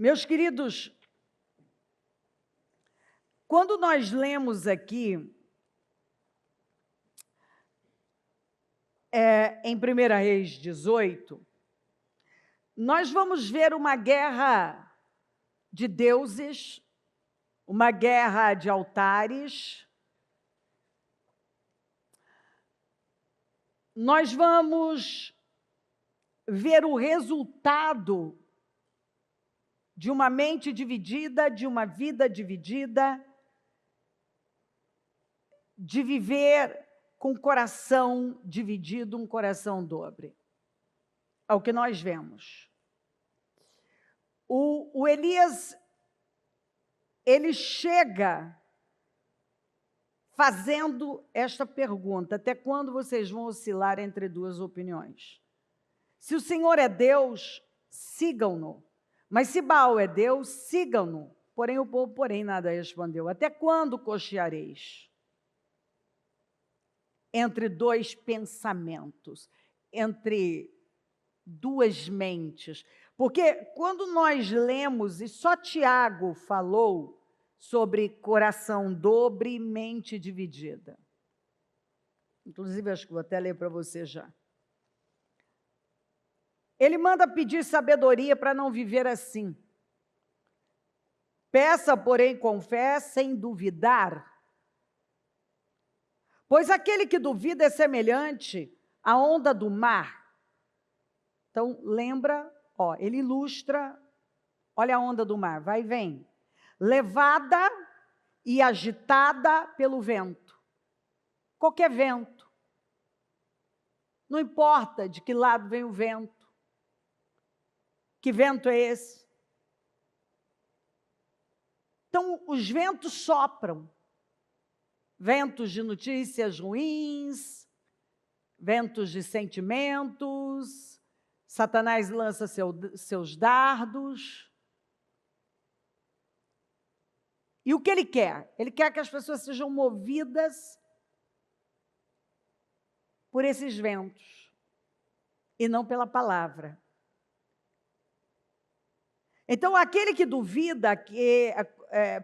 Meus queridos, quando nós lemos aqui, em 1 Reis 18, nós vamos ver uma guerra de deuses, uma guerra de altares. Nós vamos ver o resultado de uma mente dividida, de uma vida dividida, de viver com o coração dividido, um coração dobre. É o que nós vemos. O Elias, ele chega fazendo esta pergunta: até quando vocês vão oscilar entre duas opiniões? Se o Senhor é Deus, sigam-no. Mas se Baal é Deus, sigam-no. Porém, o povo, nada respondeu. Até quando cocheareis entre dois pensamentos, entre duas mentes? Porque quando nós lemos, e só Tiago falou sobre coração dobre e mente dividida. Inclusive, acho que vou até ler para você já. Ele manda pedir sabedoria para não viver assim. Peça, porém, com fé, sem duvidar. Pois aquele que duvida é semelhante à onda do mar. Então, lembra, ele ilustra, olha a onda do mar, vai e vem. Levada e agitada pelo vento. Qualquer vento. Não importa de que lado vem o vento. Que vento é esse? Então, os ventos sopram. Ventos de notícias ruins, ventos de sentimentos, Satanás lança seus dardos. E o que ele quer? Ele quer que as pessoas sejam movidas por esses ventos, e não pela palavra. Então, aquele que duvida,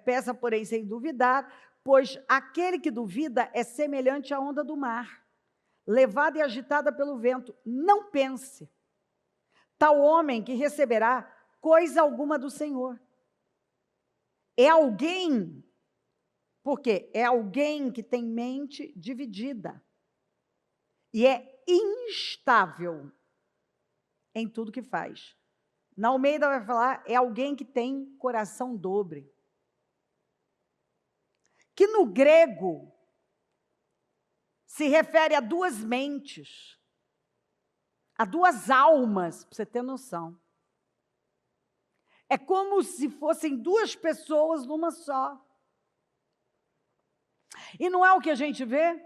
peça, porém, sem duvidar, pois aquele que duvida é semelhante à onda do mar, levada e agitada pelo vento. Não pense, tal homem que receberá coisa alguma do Senhor. É alguém, porque é alguém que tem mente dividida e é instável em tudo que faz. Na Almeida vai falar, é alguém que tem coração dobre. Que no grego se refere a duas mentes, a duas almas, para você ter noção. É como se fossem duas pessoas numa só. E não é o que a gente vê?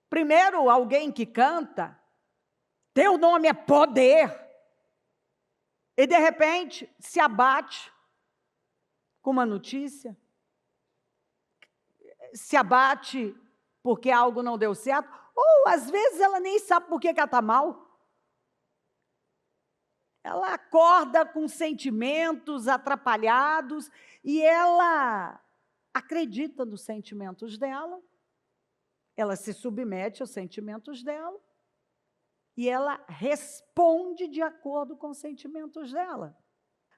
Primeiro, alguém que canta, teu nome é poder. E, de repente, se abate com uma notícia, se abate porque algo não deu certo, ou, às vezes, ela nem sabe por que ela está mal. Ela acorda com sentimentos atrapalhados e ela acredita nos sentimentos dela, ela se submete aos sentimentos dela, e ela responde de acordo com os sentimentos dela.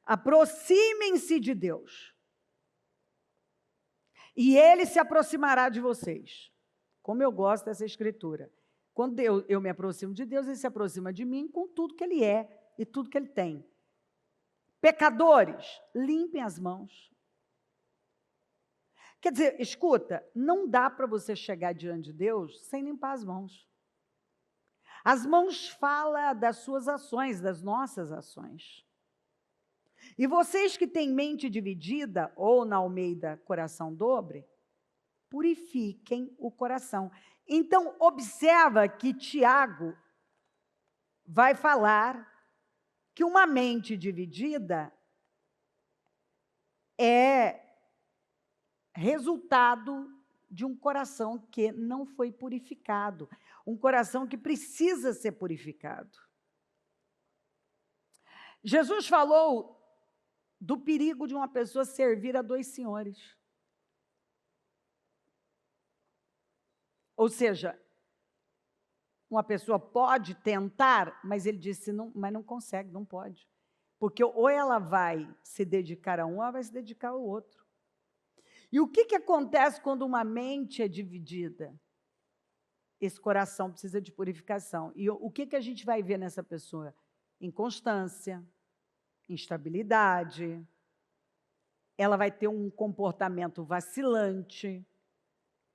Aproximem-se de Deus, e Ele se aproximará de vocês. Como eu gosto dessa escritura. Quando eu me aproximo de Deus, Ele se aproxima de mim com tudo que Ele é e tudo que Ele tem. Pecadores, limpem as mãos. Quer dizer, escuta, não dá para você chegar diante de Deus sem limpar as mãos. As mãos falam das suas ações, das nossas ações. E vocês que têm mente dividida, ou na Almeida, coração dobre, purifiquem o coração. Então, observa que Tiago vai falar que uma mente dividida é resultado de um coração que não foi purificado, um coração que precisa ser purificado. Jesus falou do perigo de uma pessoa servir a 2 senhores. Ou seja, uma pessoa pode tentar, mas ele disse, não, mas não consegue, não pode. Porque ou ela vai se dedicar a um, ou ela vai se dedicar ao outro. E o que acontece quando uma mente é dividida? Esse coração precisa de purificação. E o que a gente vai ver nessa pessoa? Inconstância, instabilidade, ela vai ter um comportamento vacilante,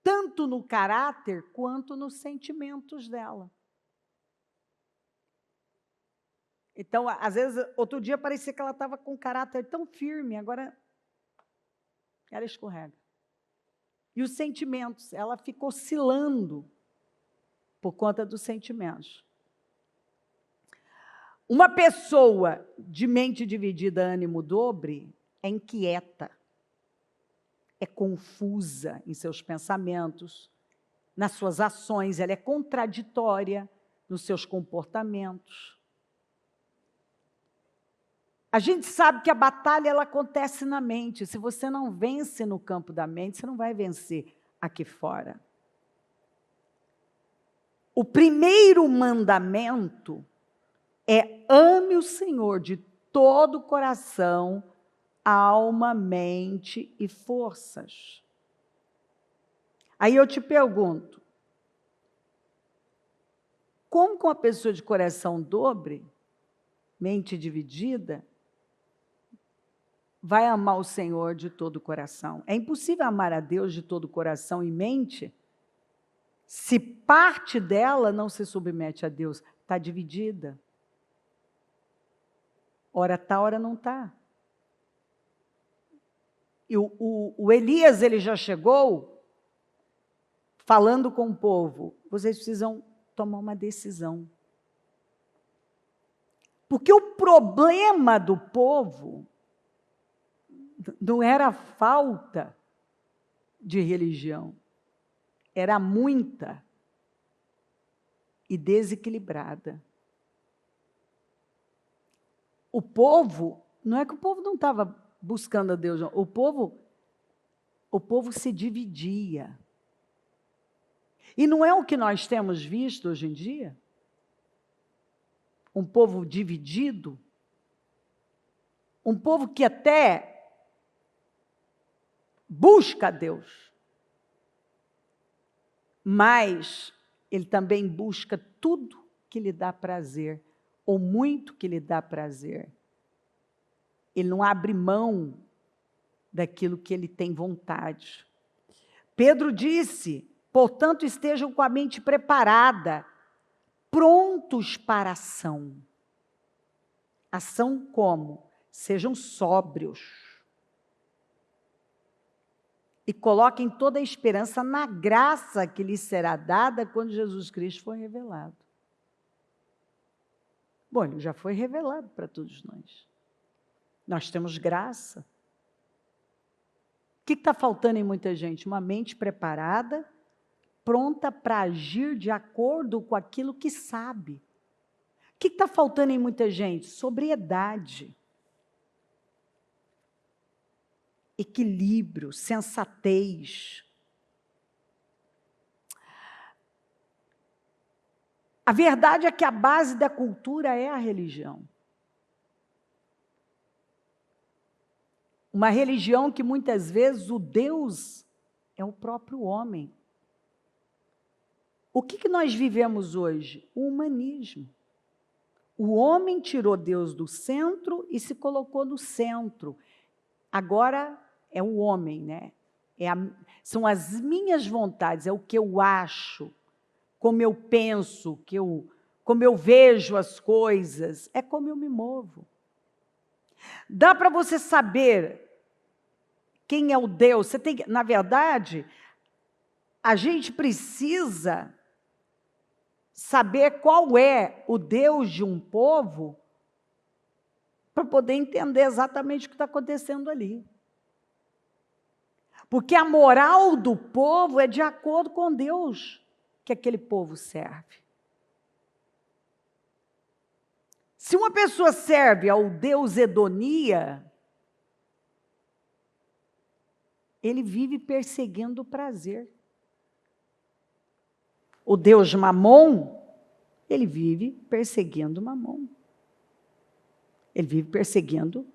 tanto no caráter quanto nos sentimentos dela. Então, às vezes, outro dia parecia que ela estava com um caráter tão firme, agora ela escorrega. E os sentimentos, ela ficou oscilando por conta dos sentimentos. Uma pessoa de mente dividida, ânimo dobre, é inquieta, é confusa em seus pensamentos, nas suas ações, ela é contraditória nos seus comportamentos. A gente sabe que a batalha ela acontece na mente. Se você não vence no campo da mente, você não vai vencer aqui fora. O primeiro mandamento é ame o Senhor de todo o coração, alma, mente e forças. Aí eu te pergunto, como que uma pessoa de coração dobre, mente dividida, vai amar o Senhor de todo o coração? É impossível amar a Deus de todo o coração e mente se parte dela não se submete a Deus, está dividida. Ora está, ora não está. E o Elias, ele já chegou falando com o povo, vocês precisam tomar uma decisão. Porque o problema do povo não era a falta de religião, era muita e desequilibrada. O povo, não é que o povo não estava buscando a Deus, não. O povo se dividia. E não é o que nós temos visto hoje em dia? Um povo dividido, um povo que até busca a Deus, mas ele também busca tudo que lhe dá prazer, ou muito que lhe dá prazer. Ele não abre mão daquilo que ele tem vontade. Pedro disse, portanto, estejam com a mente preparada, prontos para a ação. Ação como? Sejam sóbrios. E coloquem toda a esperança na graça que lhes será dada quando Jesus Cristo for revelado. Bom, ele já foi revelado para todos nós. Nós temos graça. O que está faltando em muita gente? Uma mente preparada, pronta para agir de acordo com aquilo que sabe. O que está faltando em muita gente? Sobriedade. Equilíbrio, sensatez. A verdade é que a base da cultura é a religião. Uma religião que muitas vezes o Deus é o próprio homem. O que nós vivemos hoje? O humanismo. O homem tirou Deus do centro e se colocou no centro. Agora é o homem, né? São as minhas vontades, é o que eu acho, como eu penso, como eu vejo as coisas, é como eu me movo. Dá para você saber quem é o Deus? Na verdade, a gente precisa saber qual é o Deus de um povo para poder entender exatamente o que está acontecendo ali. Porque a moral do povo é de acordo com Deus que aquele povo serve. Se uma pessoa serve ao Deus hedonia, ele vive perseguindo o prazer. O Deus Mamon, ele vive perseguindo Mamon. Ele vive perseguindo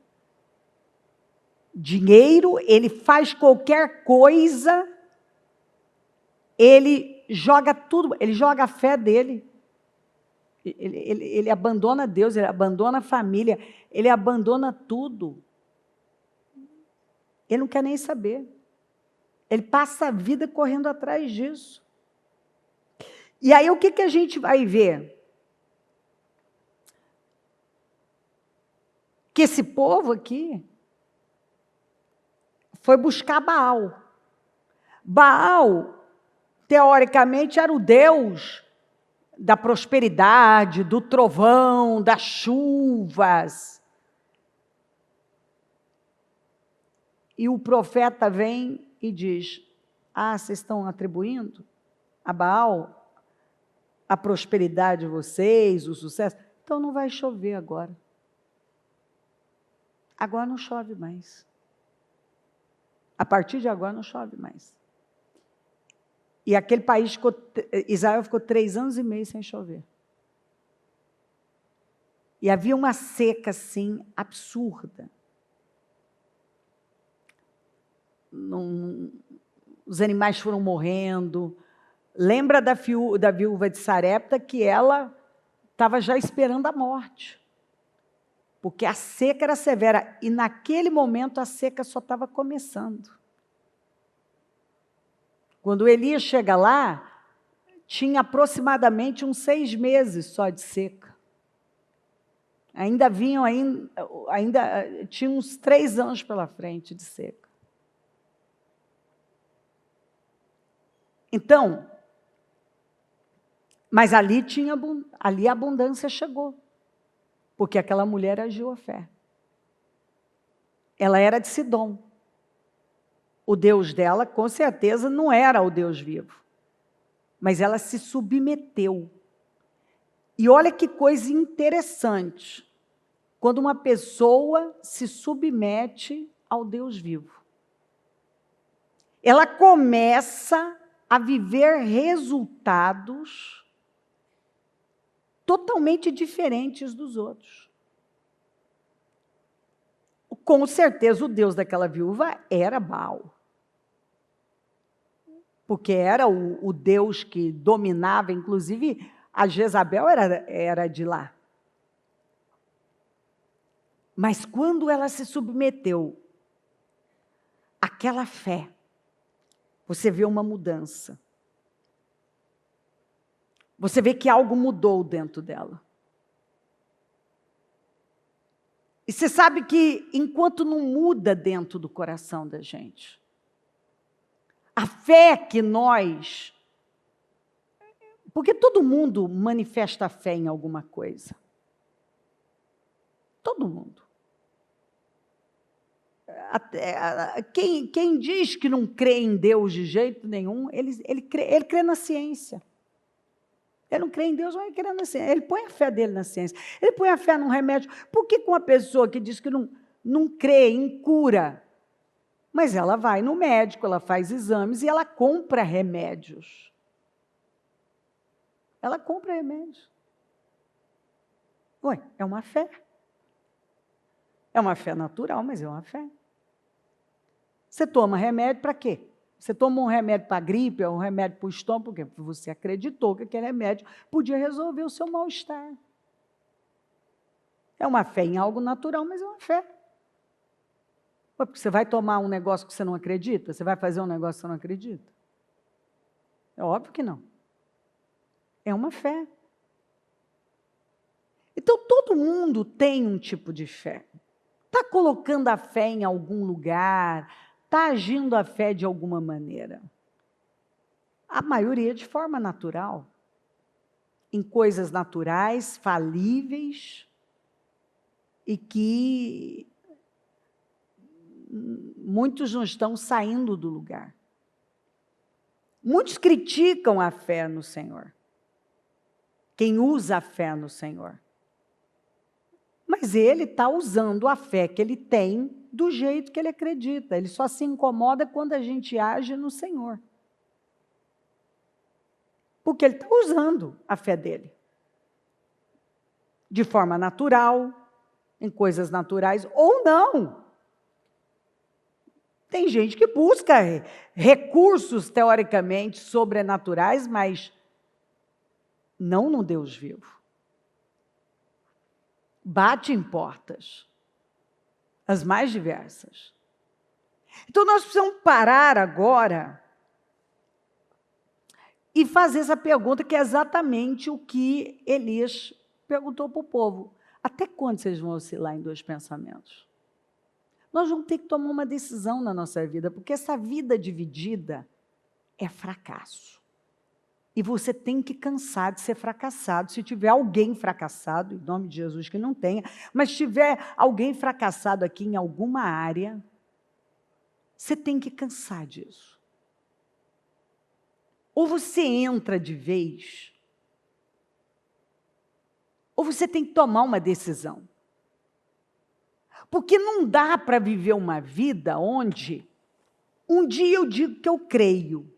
dinheiro, ele faz qualquer coisa, ele joga tudo, ele joga a fé dele. Ele abandona Deus, ele abandona a família, ele abandona tudo. Ele não quer nem saber. Ele passa a vida correndo atrás disso. E aí o que a gente vai ver? Que esse povo aqui foi buscar Baal. Baal, teoricamente, era o Deus da prosperidade, do trovão, das chuvas. E o profeta vem e diz: vocês estão atribuindo a Baal a prosperidade de vocês, o sucesso? Então não vai chover agora. Agora não chove mais. A partir de agora não chove mais. E aquele país, Israel ficou 3 anos e meio sem chover. E havia uma seca, assim, absurda. Os animais foram morrendo. Lembra da viúva de Sarepta, que ela estava já esperando a morte. Porque a seca era severa. E naquele momento a seca só estava começando. Quando Elias chega lá, tinha aproximadamente uns 6 meses só de seca. Ainda tinha uns 3 anos pela frente de seca. Então, mas ali a abundância chegou, porque aquela mulher agiu a fé. Ela era de Sidom. O Deus dela, com certeza, não era o Deus vivo. Mas ela se submeteu. E olha que coisa interessante. Quando uma pessoa se submete ao Deus vivo. Ela começa a viver resultados totalmente diferentes dos outros. Com certeza, o Deus daquela viúva era Baal. Porque era o Deus que dominava, inclusive a Jezabel era de lá. Mas quando ela se submeteu àquela fé, você vê uma mudança. Você vê que algo mudou dentro dela. E você sabe que enquanto não muda dentro do coração da gente, a fé que nós... Porque todo mundo manifesta fé em alguma coisa. Todo mundo. Quem diz que não crê em Deus de jeito nenhum, ele crê na ciência. Ele não crê em Deus, mas ele crê na ciência. Ele põe a fé dele na ciência. Ele põe a fé num remédio. Por que com uma pessoa que diz que não crê em cura, mas ela vai no médico, ela faz exames e ela compra remédios? Ela compra remédios. Ué, é uma fé. É uma fé natural, mas é uma fé. Você toma remédio para quê? Você toma um remédio para a gripe, um remédio para o estômago, porque você acreditou que aquele remédio podia resolver o seu mal-estar. É uma fé em algo natural, mas é uma fé. Porque você vai tomar um negócio que você não acredita? Você vai fazer um negócio que você não acredita? É óbvio que não. É uma fé. Então, todo mundo tem um tipo de fé. Está colocando a fé em algum lugar, está agindo a fé de alguma maneira. A maioria de forma natural. Em coisas naturais, falíveis, e que muitos não estão saindo do lugar. Muitos criticam a fé no Senhor. Quem usa a fé no Senhor. Mas ele está usando a fé que ele tem do jeito que ele acredita. Ele só se incomoda quando a gente age no Senhor. Porque ele está usando a fé dele. De forma natural, em coisas naturais, ou não. Tem gente que busca recursos, teoricamente, sobrenaturais, mas não no Deus vivo. Bate em portas, as mais diversas. Então, nós precisamos parar agora e fazer essa pergunta, que é exatamente o que Elias perguntou para o povo. Até quando vocês vão oscilar em dois pensamentos? Nós vamos ter que tomar uma decisão na nossa vida, porque essa vida dividida é fracasso. E você tem que cansar de ser fracassado. Se tiver alguém fracassado, em nome de Jesus que não tenha, mas se tiver alguém fracassado aqui em alguma área, você tem que cansar disso. Ou você entra de vez, ou você tem que tomar uma decisão. Porque não dá para viver uma vida onde um dia eu digo que eu creio,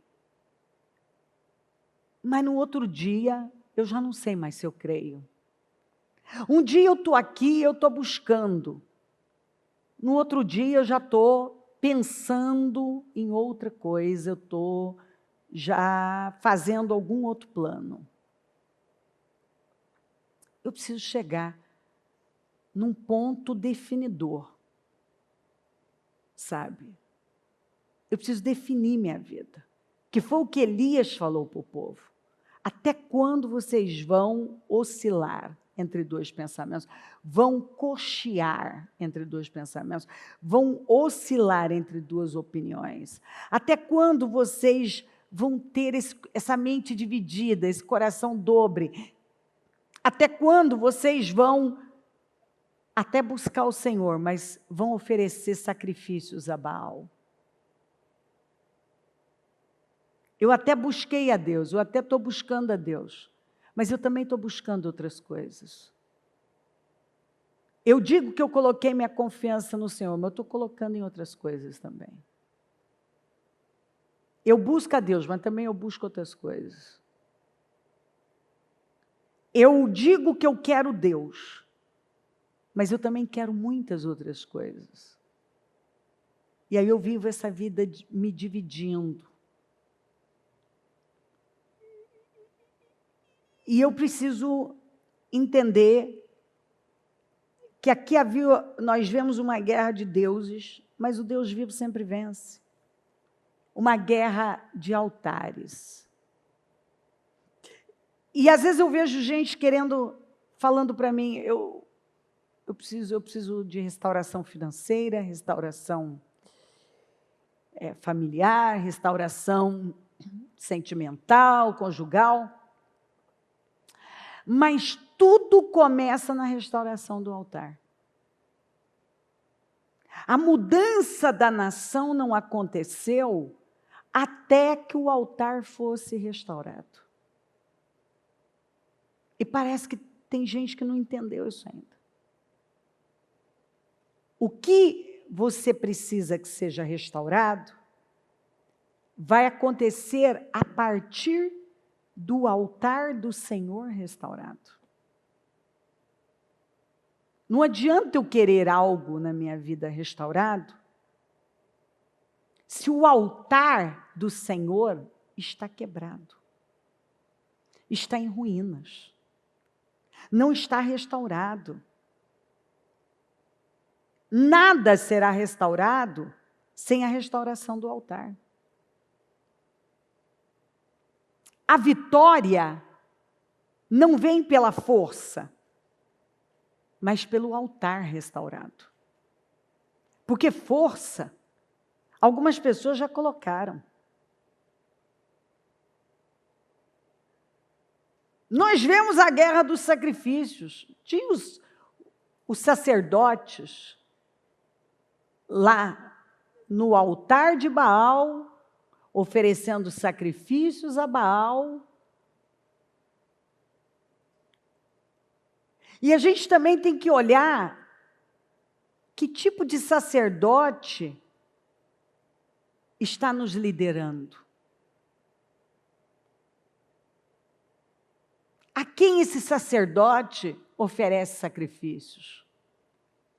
mas no outro dia eu já não sei mais se eu creio. Um dia eu estou aqui, eu estou buscando. No outro dia eu já estou pensando em outra coisa, eu estou já fazendo algum outro plano. Eu preciso chegar num ponto definidor, sabe? Eu preciso definir minha vida, que foi o que Elias falou para o povo. Até quando vocês vão oscilar entre dois pensamentos? Vão cochear entre dois pensamentos? Vão oscilar entre duas opiniões? Até quando vocês vão ter essa mente dividida, esse coração dobre? Até quando vocês vão até buscar o Senhor, mas vão oferecer sacrifícios a Baal? Eu até busquei a Deus, eu até estou buscando a Deus, mas eu também estou buscando outras coisas. Eu digo que eu coloquei minha confiança no Senhor, mas eu estou colocando em outras coisas também. Eu busco a Deus, mas também eu busco outras coisas. Eu digo que eu quero Deus, mas eu também quero muitas outras coisas. E aí eu vivo essa vida me dividindo. E eu preciso entender que aqui nós vemos uma guerra de deuses, mas o Deus vivo sempre vence. Uma guerra de altares. E às vezes eu vejo gente falando para mim, eu preciso de restauração financeira, restauração familiar, restauração sentimental, conjugal. Mas tudo começa na restauração do altar. A mudança da nação não aconteceu até que o altar fosse restaurado. E parece que tem gente que não entendeu isso ainda. O que você precisa que seja restaurado vai acontecer a partir do altar do Senhor restaurado. Não adianta eu querer algo na minha vida restaurado se o altar do Senhor está quebrado, está em ruínas, não está restaurado. Nada será restaurado sem a restauração do altar. A vitória não vem pela força, mas pelo altar restaurado. Porque força, algumas pessoas já colocaram. Nós vemos a guerra dos sacrifícios. Tinha os sacerdotes lá no altar de Baal, oferecendo sacrifícios a Baal. E a gente também tem que olhar Que tipo de sacerdote está nos liderando? A quem esse sacerdote oferece sacrifícios?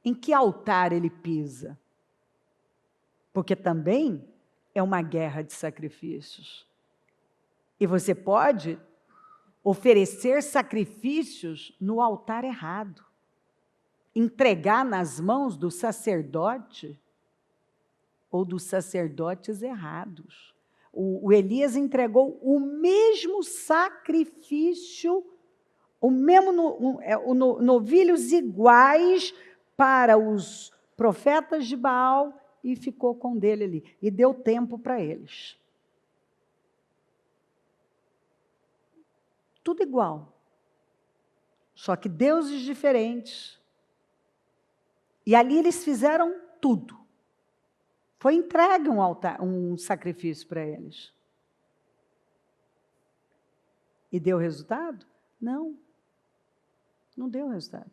Em que altar ele pisa? Porque também é uma guerra de sacrifícios. E você pode oferecer sacrifícios no altar errado. Entregar nas mãos do sacerdote ou dos sacerdotes errados. O Elias entregou o mesmo sacrifício, novilhos iguais para os profetas de Baal e ficou com dele ali. E deu tempo para eles. Tudo igual. Só que deuses diferentes. E ali eles fizeram tudo. Foi entregue um sacrifício para eles. E deu resultado? Não. Não deu resultado.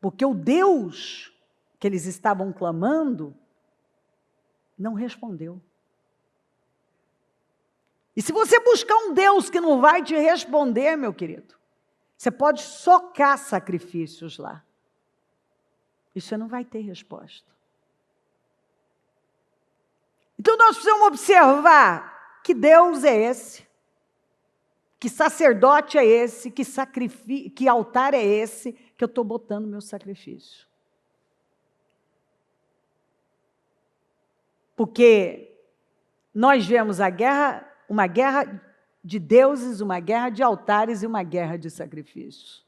Porque o Deus que eles estavam clamando não respondeu. E se você buscar um Deus que não vai te responder, meu querido, você pode socar sacrifícios lá. E você não vai ter resposta. Então nós precisamos observar que Deus é esse, que sacerdote é esse, que altar é esse que eu estou botando meu sacrifício. Porque nós vemos a guerra, uma guerra de deuses, uma guerra de altares e uma guerra de sacrifícios.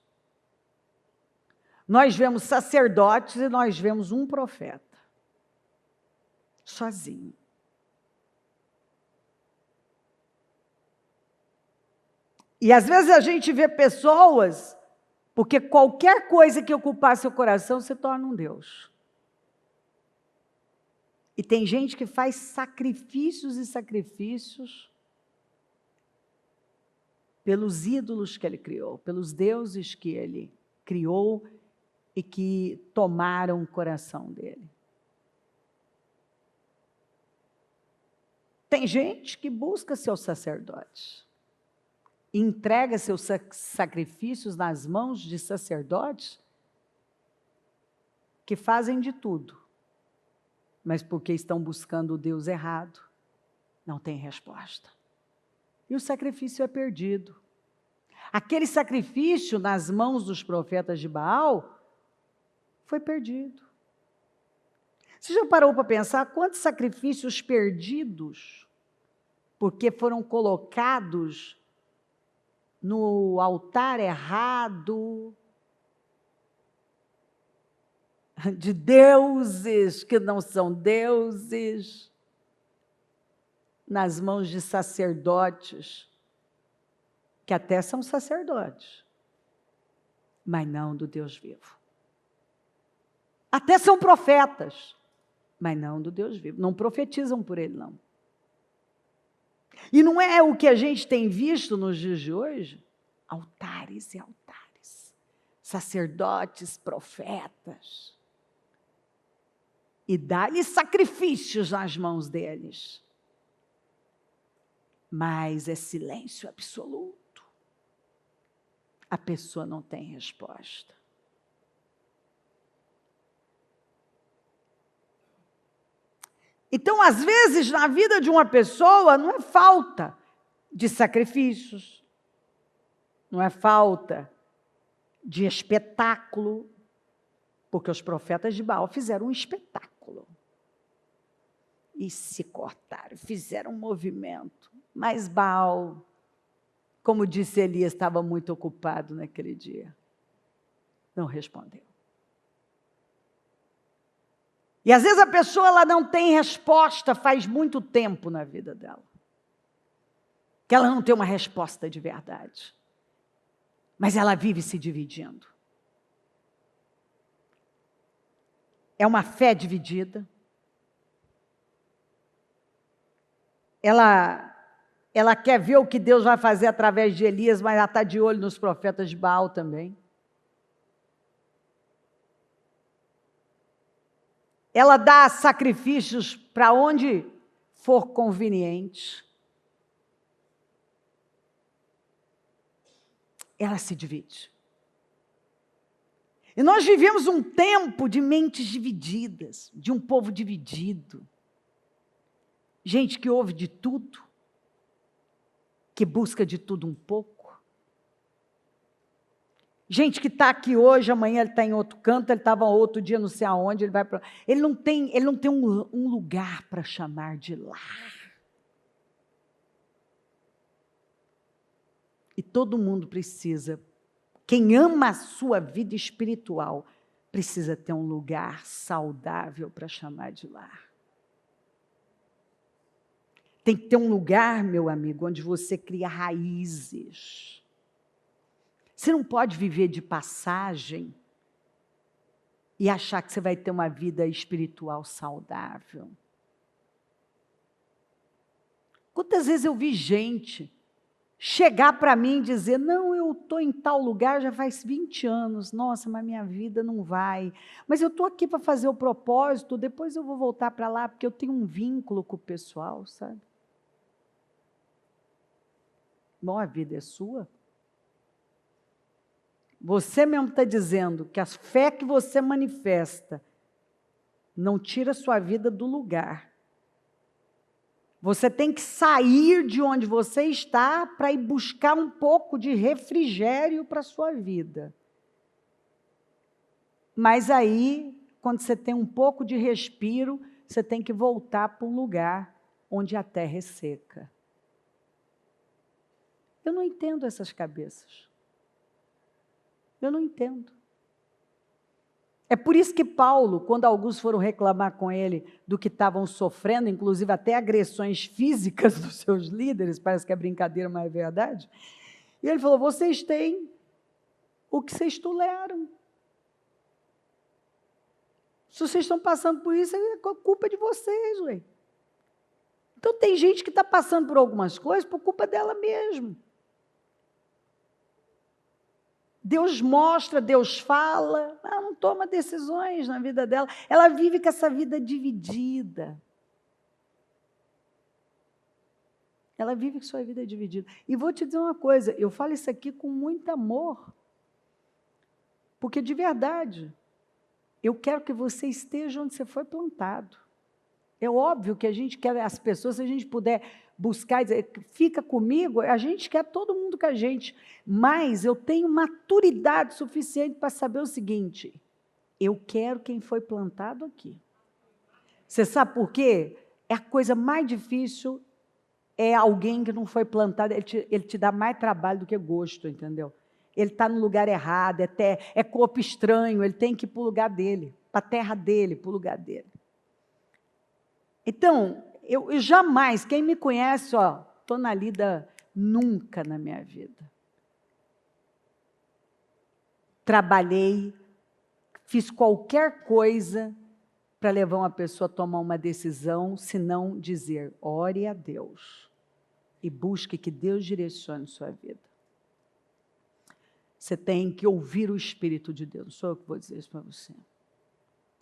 Nós vemos sacerdotes e nós vemos um profeta, sozinho. E às vezes a gente vê pessoas, porque qualquer coisa que ocupar seu coração se torna um Deus. E tem gente que faz sacrifícios e sacrifícios pelos ídolos que ele criou, pelos deuses que ele criou e que tomaram o coração dele. Tem gente que busca seus sacerdotes, entrega seus sacrifícios nas mãos de sacerdotes que fazem de tudo, mas porque estão buscando o Deus errado, não tem resposta. E o sacrifício é perdido. Aquele sacrifício nas mãos dos profetas de Baal foi perdido. Você já parou para pensar quantos sacrifícios perdidos, porque foram colocados no altar errado, de deuses que não são deuses, nas mãos de sacerdotes, que até são sacerdotes, mas não do Deus vivo. Até são profetas, mas não do Deus vivo. Não profetizam por ele, não. E não é o que a gente tem visto nos dias de hoje? Altares e altares. Sacerdotes, profetas. E dá-lhe sacrifícios nas mãos deles. Mas é silêncio absoluto. A pessoa não tem resposta. Então, às vezes, na vida de uma pessoa, não é falta de sacrifícios, não é falta de espetáculo, porque os profetas de Baal fizeram um espetáculo. E se cortaram, fizeram um movimento. Mas Baal, como disse Elias, estava muito ocupado naquele dia. Não respondeu. E às vezes a pessoa ela não tem resposta faz muito tempo na vida dela. Que ela não tem uma resposta de verdade. Mas ela vive se dividindo. É uma fé dividida. Ela quer ver o que Deus vai fazer através de Elias, mas ela está de olho nos profetas de Baal também. ela dá sacrifícios para onde for conveniente. Ela se divide. E nós vivemos um tempo de mentes divididas, de um povo dividido. Gente que ouve de tudo, que busca de tudo um pouco. Gente que está aqui hoje, amanhã ele está em outro canto, ele estava outro dia não sei aonde, ele vai para... Ele não tem um lugar para chamar de lar. E todo mundo precisa, quem ama a sua vida espiritual, precisa ter um lugar saudável para chamar de lar. Tem que ter um lugar, meu amigo, onde você cria raízes. Você não pode viver de passagem e achar que você vai ter uma vida espiritual saudável. Quantas vezes eu vi gente chegar para mim e dizer, não, eu estou em tal lugar já faz 20 anos, nossa, mas minha vida não vai. Mas eu estou aqui para fazer o propósito, depois eu vou voltar para lá, porque eu tenho um vínculo com o pessoal, sabe? Bom, a vida é sua. Você mesmo está dizendo que a fé que você manifesta não tira a sua vida do lugar. Você tem que sair de onde você está para ir buscar um pouco de refrigério para a sua vida. Mas aí, quando você tem um pouco de respiro, você tem que voltar para um lugar onde a terra é seca. Eu não entendo essas cabeças. Eu não entendo. É por isso que Paulo, quando alguns foram reclamar com ele do que estavam sofrendo, inclusive até agressões físicas dos seus líderes, parece que é brincadeira, mas é verdade, e ele falou, vocês têm o que vocês toleram. Se vocês estão passando por isso, é culpa de vocês, ué. Então tem gente que está passando por algumas coisas por culpa dela mesma. Deus mostra, Deus fala, ela não toma decisões na vida dela. Ela vive com essa vida dividida. Ela vive com sua vida dividida. E vou te dizer uma coisa, eu falo isso aqui com muito amor. Porque de verdade, eu quero que você esteja onde você foi plantado. É óbvio que a gente quer as pessoas, se a gente puder buscar e dizer, fica comigo, a gente quer todo mundo com a gente, mas eu tenho maturidade suficiente para saber o seguinte, eu quero quem foi plantado aqui. Você sabe por quê? É a coisa mais difícil, é alguém que não foi plantado, ele te dá mais trabalho do que gosto, entendeu? Ele está no lugar errado, é corpo estranho, ele tem que ir para o lugar dele, para a terra dele, para o lugar dele. Então, eu jamais, quem me conhece, estou na lida nunca na minha vida. Trabalhei, fiz qualquer coisa para levar uma pessoa a tomar uma decisão, se não dizer, ore a Deus e busque que Deus direcione sua vida. Você tem que ouvir o Espírito de Deus, não sou eu que vou dizer isso para você.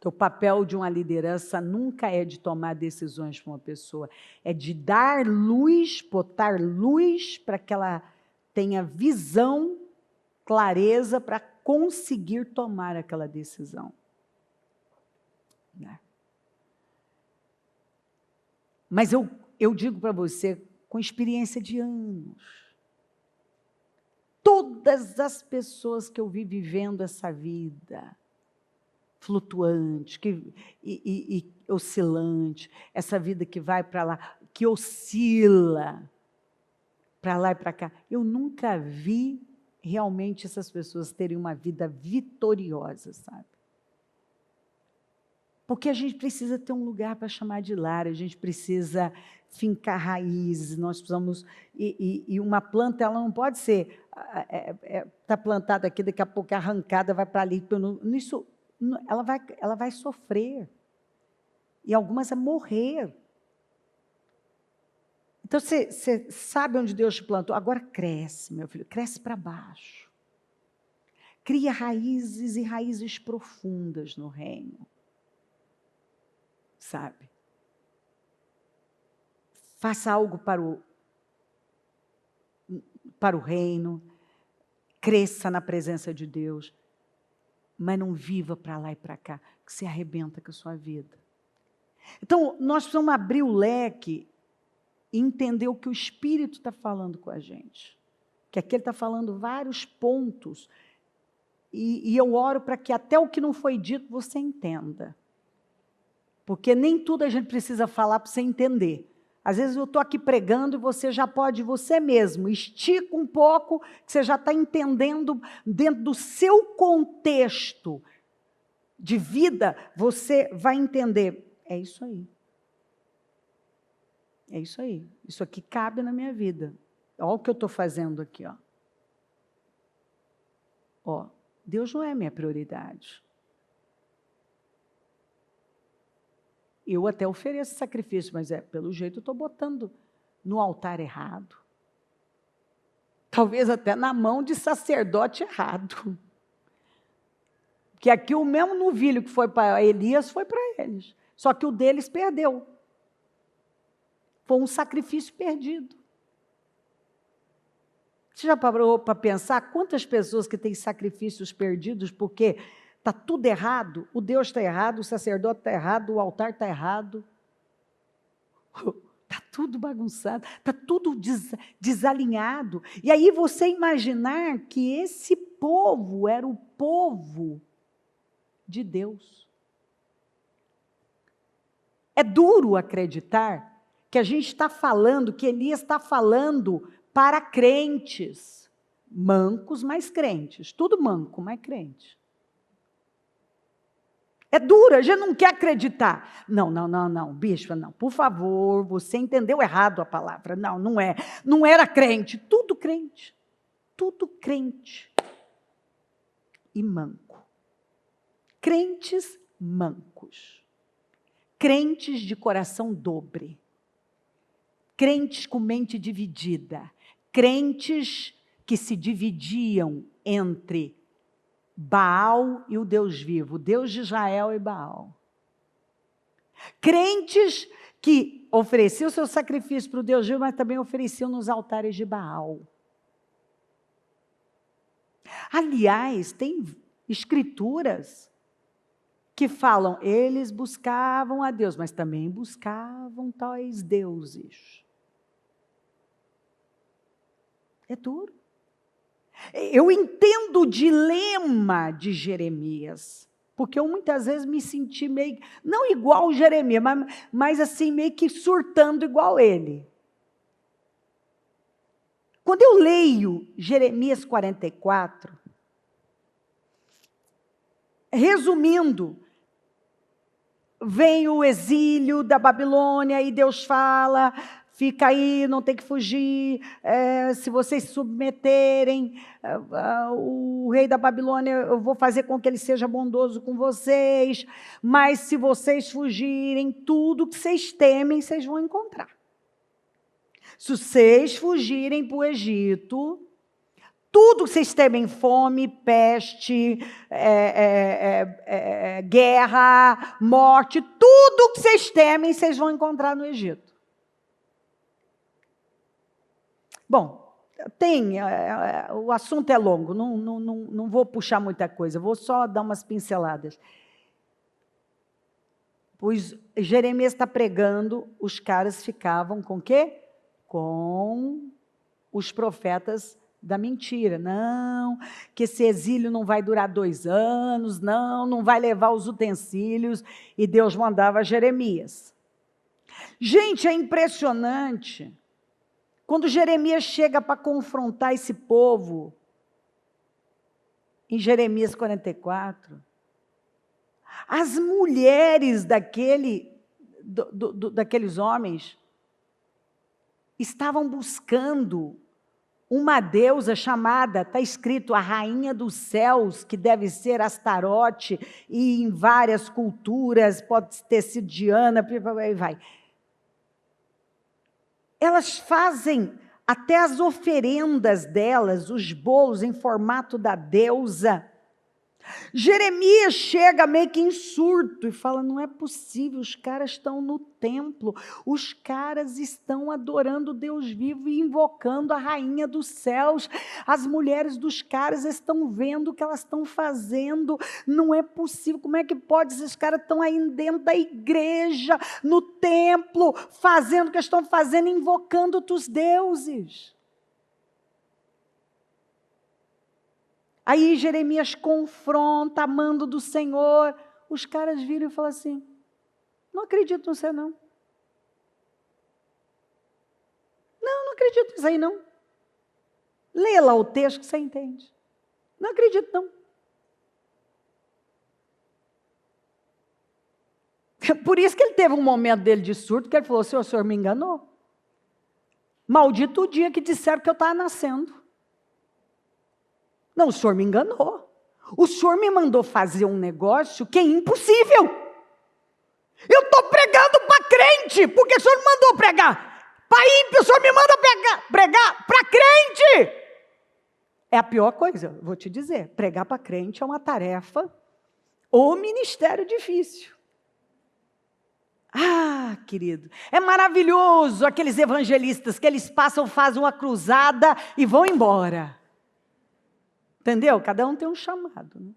O papel de uma liderança nunca é de tomar decisões para uma pessoa, é de dar luz, botar luz para que ela tenha visão, clareza para conseguir tomar aquela decisão. Mas eu digo para você, com experiência de anos, todas as pessoas que eu vi vivendo essa vida, flutuante, e oscilante, essa vida que vai para lá, que oscila para lá e para cá. Eu nunca vi realmente essas pessoas terem uma vida vitoriosa, sabe? Porque a gente precisa ter um lugar para chamar de lar, a gente precisa fincar raízes, nós precisamos... E uma planta, ela não pode ser... Está plantada aqui, daqui a pouco é arrancada, vai para ali. Isso... Ela vai sofrer, e algumas a morrer. Então, você sabe onde Deus te plantou, agora cresce, meu filho, cresce para baixo. Cria raízes e raízes profundas no reino. sabe? Faça algo para o reino, cresça na presença de Deus, mas não viva para lá e para cá, que se arrebenta com a sua vida. Então, nós precisamos abrir o leque e entender o que o Espírito está falando com a gente. Que aqui ele está falando vários pontos, e eu oro para que até o que não foi dito você entenda. Porque nem tudo a gente precisa falar para você entender. Às vezes eu estou aqui pregando e você já pode, você mesmo, estica um pouco, que você já está entendendo dentro do seu contexto de vida, você vai entender. É isso aí. É isso aí. Isso aqui cabe na minha vida. Olha o que eu estou fazendo aqui. Ó, Deus não é minha prioridade. Eu até ofereço sacrifício, mas pelo jeito eu estou botando no altar errado. Talvez até na mão de sacerdote errado. Porque aqui o mesmo novilho que foi para Elias, foi para eles. Só que o deles perdeu. Foi um sacrifício perdido. Você já parou para pensar quantas pessoas que têm sacrifícios perdidos porque está tudo errado? O Deus está errado, o sacerdote está errado, o altar está errado. Está tudo bagunçado, está tudo desalinhado. E aí você imaginar que esse povo era o povo de Deus. É duro acreditar que a gente está falando, que Elias está falando para crentes, mancos, mas crentes. Tudo manco, mas crente. É duro, a gente não quer acreditar. Não, bispa, não. Por favor, você entendeu errado a palavra. Não, não é. Não era crente. Tudo crente. Tudo crente. E manco. Crentes mancos. Crentes de coração dobre. Crentes com mente dividida. Crentes que se dividiam entre Baal e o Deus vivo, o Deus de Israel e Baal. Crentes que ofereciam seu sacrifício para o Deus vivo, mas também ofereciam nos altares de Baal. Aliás, tem escrituras que falam, eles buscavam a Deus, mas também buscavam tais deuses. É duro. Eu entendo o dilema de Jeremias, porque eu muitas vezes me senti meio, não igual Jeremias, mas assim, meio que surtando igual ele. Quando eu leio Jeremias 44, resumindo, vem o exílio da Babilônia e Deus fala, fica aí, não tem que fugir, se vocês se submeterem, o rei da Babilônia, eu vou fazer com que ele seja bondoso com vocês, mas se vocês fugirem, tudo que vocês temem, vocês vão encontrar. Se vocês fugirem para o Egito, tudo que vocês temem, fome, peste, guerra, morte, tudo que vocês temem, vocês vão encontrar no Egito. Bom, o assunto é longo, não vou puxar muita coisa, vou só dar umas pinceladas. Pois Jeremias está pregando, os caras ficavam com o quê? Com os profetas da mentira. Não, que esse exílio não vai durar 2 anos, não vai levar os utensílios, e Deus mandava Jeremias. Gente, é impressionante. Quando Jeremias chega para confrontar esse povo, em Jeremias 44, as mulheres daqueles homens estavam buscando uma deusa chamada, está escrito, a rainha dos céus, que deve ser Astarote, e em várias culturas, pode ter sido Diana, vai. Elas fazem até as oferendas delas, os bolos em formato da deusa, Jeremias chega meio que em surto e fala, não é possível, os caras estão no templo, os caras estão adorando o Deus vivo e invocando a rainha dos céus, as mulheres dos caras estão vendo o que elas estão fazendo, não é possível, como é que pode, esses caras estão aí dentro da igreja, no templo, fazendo o que estão fazendo, invocando os deuses. Aí Jeremias confronta, amando do Senhor. Os caras viram e falam assim, não acredito em você não. Não acredito nisso aí não. Lê lá o texto que você entende. Não acredito não. Por isso que ele teve um momento dele de surto, que ele falou assim, o senhor me enganou. Maldito o dia que disseram que eu estava nascendo. Não, o senhor me enganou. O senhor me mandou fazer um negócio que é impossível. Eu estou pregando para crente, porque o senhor me mandou pregar. Para ímpio, o senhor me manda pregar para crente. É a pior coisa, vou te dizer. Pregar para crente é uma tarefa ou ministério difícil. Ah, querido, é maravilhoso aqueles evangelistas que eles passam, fazem uma cruzada e vão embora. Entendeu? Cada um tem um chamado. Né?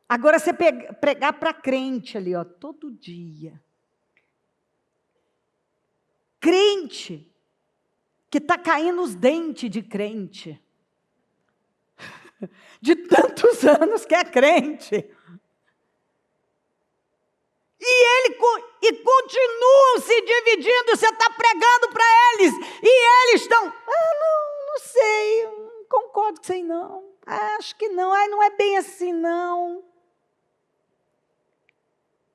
Agora, você pregar para crente ali, ó, todo dia. Crente que está caindo os dentes de crente. De tantos anos que é crente. E continuam se dividindo, você está pregando para eles. E eles estão, não sei, não concordo com isso aí não. Acho que não, não é bem assim não.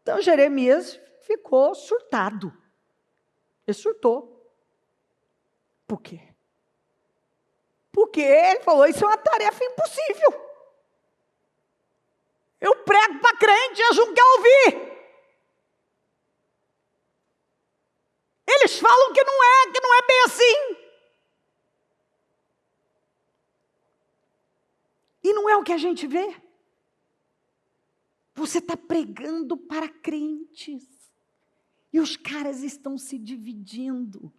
Então Jeremias ficou surtado. Ele surtou. Por quê? Porque ele falou, isso é uma tarefa impossível. Eu prego para crente, eles não querem ouvir. Eles falam que não é bem assim. E não é o que a gente vê. Você está pregando para crentes. E os caras estão se dividindo.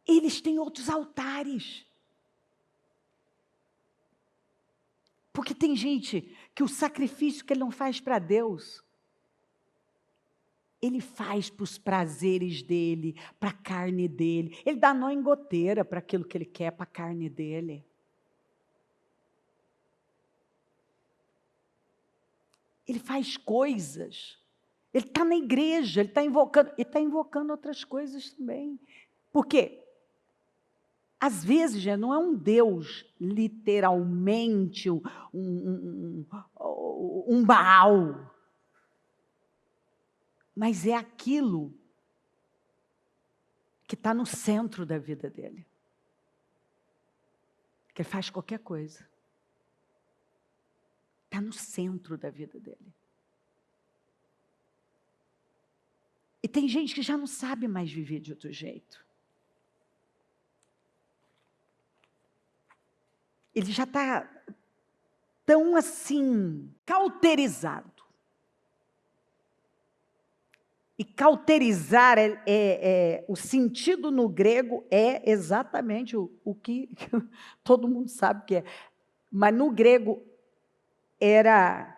Eles têm outros altares. Porque tem gente que o sacrifício que ele não faz para Deus, ele faz para os prazeres dele, para a carne dele. Ele dá nó em goteira para aquilo que ele quer, para a carne dele. Ele faz coisas. Ele está na igreja, ele está invocando outras coisas também. Por quê? Às vezes, já não é um Deus, literalmente, um Baal. Mas é aquilo que está no centro da vida dele. Que ele faz qualquer coisa. Está no centro da vida dele. E tem gente que já não sabe mais viver de outro jeito. Ele já está tão assim, cauterizado. E cauterizar, o sentido no grego é exatamente o que todo mundo sabe que é. Mas no grego era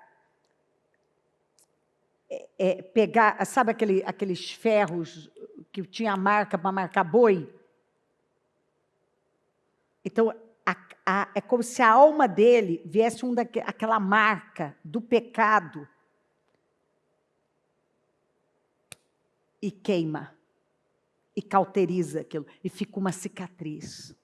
pegar, sabe aqueles ferros que tinha a marca para marcar boi? Então, é como se a alma dele viesse aquela marca do pecado e queima, e cauteriza aquilo, e fica uma cicatriz.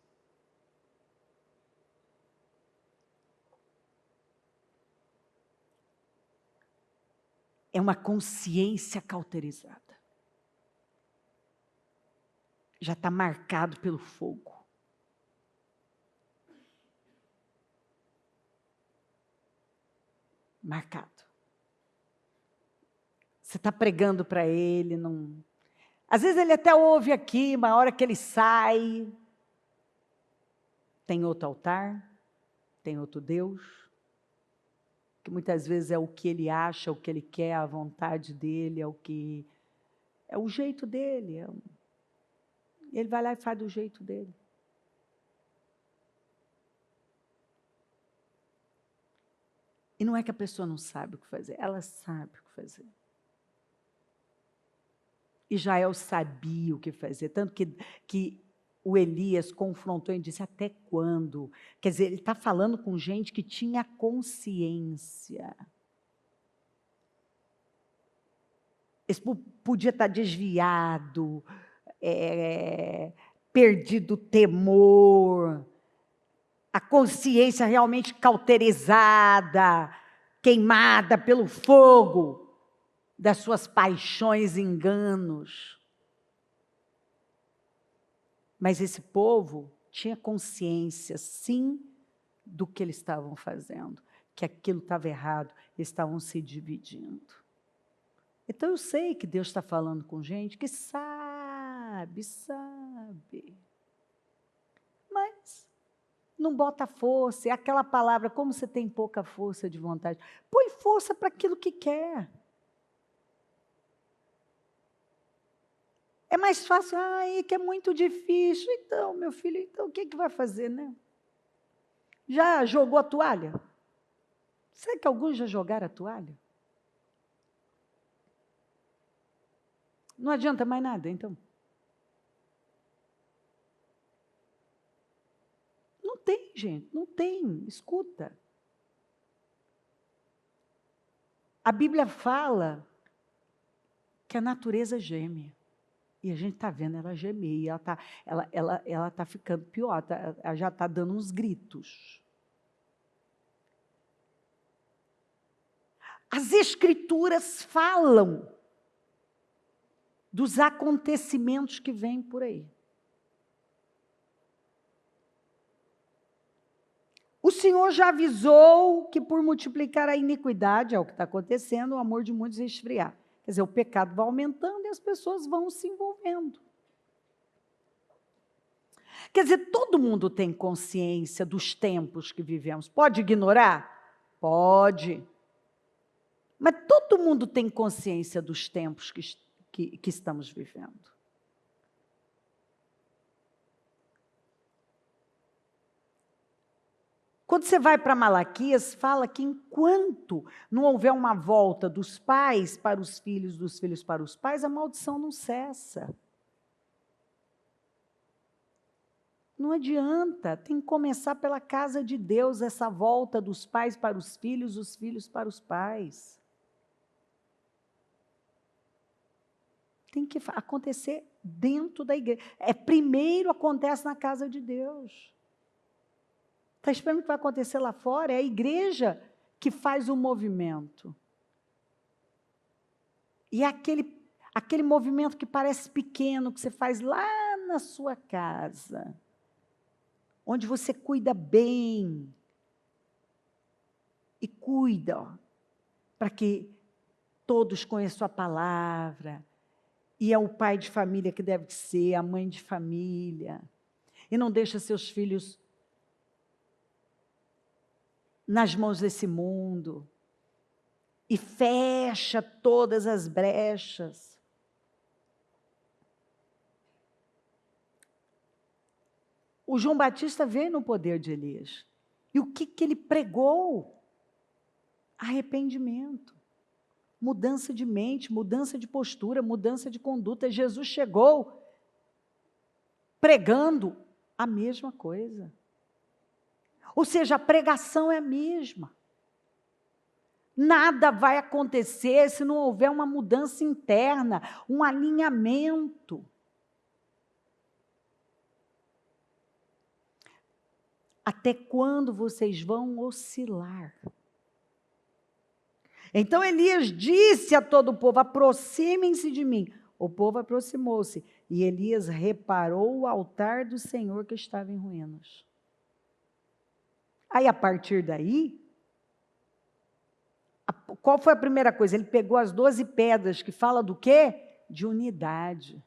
É uma consciência cauterizada. Já está marcado pelo fogo. Marcado. Você está pregando para ele, não... Às vezes ele até ouve aqui, mas a hora que ele sai, tem outro altar. tem outro Deus, que muitas vezes é o que ele acha, o que ele quer, a vontade dele, é o jeito dele. Ele vai lá e faz do jeito dele. E não é que a pessoa não sabe o que fazer, ela sabe o que fazer. Israel sabia o que fazer, tanto que o Elias confrontou e disse, até quando? Quer dizer, ele está falando com gente que tinha consciência. Esse podia estar desviado, perdido o temor, a consciência realmente cauterizada, queimada pelo fogo das suas paixões e enganos. Mas esse povo tinha consciência, sim, do que eles estavam fazendo, que aquilo estava errado, eles estavam se dividindo. Então eu sei que Deus está falando com gente que sabe, mas não bota força, é aquela palavra, como você tem pouca força de vontade, põe força para aquilo que quer. É mais fácil, que é muito difícil. Então, meu filho, então o que vai fazer, né? Já jogou a toalha? Será que alguns já jogaram a toalha? Não adianta mais nada, então. Não tem, gente, não tem. Escuta. A Bíblia fala que a natureza geme. E a gente está vendo ela gemer, e ela tá ficando pior, ela já está dando uns gritos. As Escrituras falam dos acontecimentos que vêm por aí. O Senhor já avisou que por multiplicar a iniquidade, é o que está acontecendo, o amor de muitos vai esfriar. Quer dizer, o pecado vai aumentando e as pessoas vão se envolvendo. Quer dizer, todo mundo tem consciência dos tempos que vivemos. Pode ignorar? Pode. Mas todo mundo tem consciência dos tempos que estamos vivendo. Quando você vai para Malaquias, fala que enquanto não houver uma volta dos pais para os filhos, dos filhos para os pais, a maldição não cessa. Não adianta, tem que começar pela casa de Deus, essa volta dos pais para os filhos, os filhos para os pais. Tem que acontecer dentro da igreja. Primeiro acontece na casa de Deus. Está esperando que vai acontecer lá fora? É a igreja que faz o movimento. E é aquele movimento que parece pequeno, que você faz lá na sua casa, onde você cuida bem, e cuida para que todos conheçam a palavra, e é o pai de família que deve ser, a mãe de família, e não deixa seus filhos nas mãos desse mundo, e fecha todas as brechas. O João Batista veio no poder de Elias. E o que ele pregou? Arrependimento, mudança de mente, mudança de postura, mudança de conduta. Jesus chegou pregando a mesma coisa. Ou seja, a pregação é a mesma. Nada vai acontecer se não houver uma mudança interna, um alinhamento. Até quando vocês vão oscilar? Então Elias disse a todo o povo, aproximem-se de mim. O povo aproximou-se, e Elias reparou o altar do Senhor que estava em ruínas. Aí, a partir daí, qual foi a primeira coisa? Ele pegou as 12 pedras, que fala do quê? De unidade.